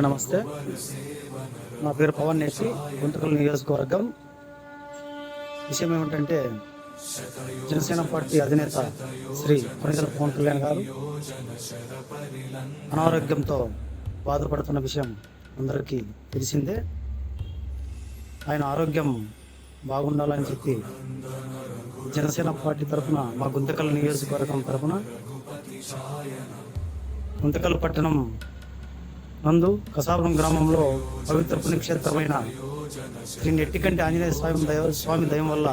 నమస్తే, నా పేరు పవన్ నేసి, గుంతకల్ నియోజకవర్గం. విషయం ఏమిటంటే, జనసేన పార్టీ అధినేత శ్రీ కొనిదెల పవన్ కళ్యాణ్ గారు అనారోగ్యంతో బాధపడుతున్న విషయం అందరికీ తెలిసిందే. ఆయన ఆరోగ్యం బాగుండాలని చెప్పి జనసేన పార్టీ తరఫున, మా గుంతకల్ నియోజకవర్గం తరఫున, గుంతకల్ పట్టణం నందు కసాపురం గ్రామంలో పవిత్ర పుణ్యక్షేత్రమైన శ్రీ నెట్టికంటి ఆంజనేయ స్వామి దయం వల్ల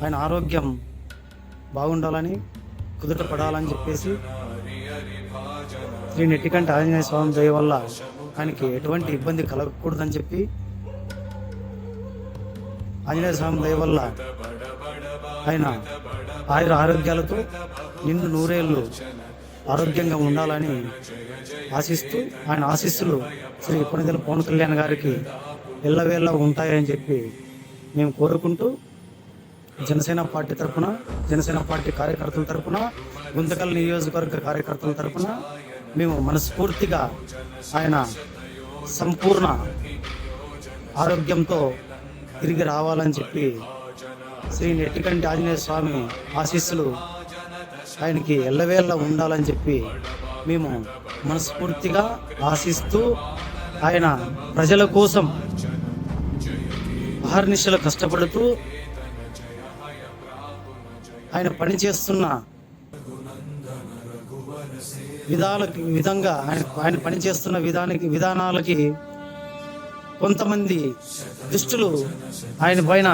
ఆయన ఆరోగ్యం బాగుండాలని, కుదుట పడాలని చెప్పేసి, శ్రీ నెట్టికంటి ఆంజనేయ స్వామి దయ వల్ల ఆయనకి ఎటువంటి ఇబ్బంది కలగకూడదని చెప్పి, ఆంజనేయ స్వామి దయ వల్ల ఆయన ఆరోగ్యాలతో నిండు నూరేళ్ళు ఆరోగ్యంగా ఉండాలని ఆశిస్తూ, ఆయన ఆశీస్సులు శ్రీ కొనిదెల పవన్ కళ్యాణ్ గారికి ఎల్లవేళ ఉంటాయని చెప్పి మేము కోరుకుంటూ, జనసేన పార్టీ తరఫున, జనసేన పార్టీ కార్యకర్తల తరఫున, గుంతకల్ నియోజకవర్గ కార్యకర్తల తరఫున మేము మనస్ఫూర్తిగా ఆయన సంపూర్ణ ఆరోగ్యంతో తిరిగి రావాలని చెప్పి, శ్రీ నెట్టికంటి ఆంజనేయ స్వామి ఆశీస్సులు ఆయనకి ఎల్లవేళ ఉండాలని చెప్పి మేము మనస్ఫూర్తిగా ఆశిస్తూ, ఆయన ప్రజల కోసం అహర్నిశలు కష్టపడుతూ ఆయన పనిచేస్తున్న ఆయన పనిచేస్తున్న విధానాలకి కొంతమంది దుష్టులు ఆయన పైన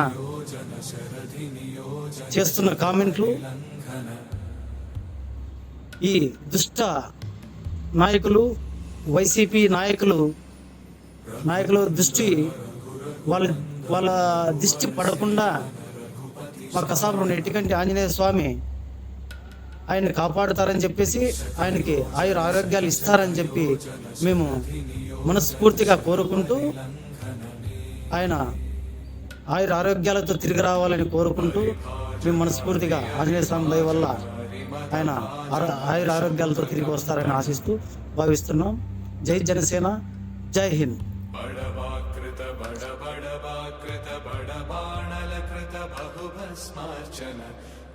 చేస్తున్న కామెంట్లు, ఈ దుష్ట నాయకులు, వైసీపీ నాయకుల దృష్టి వాళ్ళ దృష్టి పడకుండా మా కసాపురం నెట్టికంటి ఆంజనేయ స్వామి ఆయన కాపాడుతారని చెప్పేసి, ఆయనకి ఆరోగ్యాలు ఇస్తారని చెప్పి మేము మనస్ఫూర్తిగా కోరుకుంటూ, ఆయన ఆరోగ్యాలతో తిరిగి రావాలని కోరుకుంటూ, మేము మనస్ఫూర్తిగా ఆంజనేయ స్వామి దయ వల్ల ఆయన ఆరోగ్యాలతో తిరిగి వస్తారని ఆశిస్తూ భావిస్తున్నాం. జై జనసేన, జై హింద్.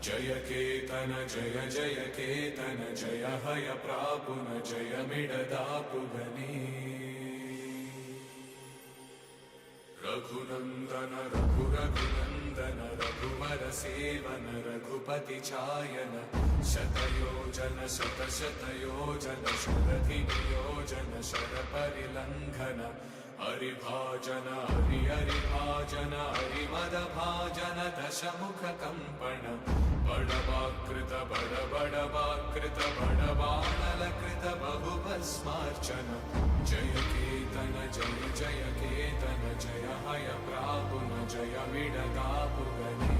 జయ కేతన జయ జయ కేతన జయ హయ ప్రాపున జయ మిడదాపుగని రఘునందన రఘునందన రఘువర సేవన రఘుపతి ఛాయన శతయోజన శతశతయోజన శరధి నియోజన శరపరిలంఘన హరిభాజన హరిభాజన హరిమదభాజన దశముఖ కంపణ బడవాకృత బడవాకృత బడవాణలకృత బహుభస్మార్చన జయ కేతన జయ జయ కేతన జయ హయ ప్రాపున జయ మిడదాపుగని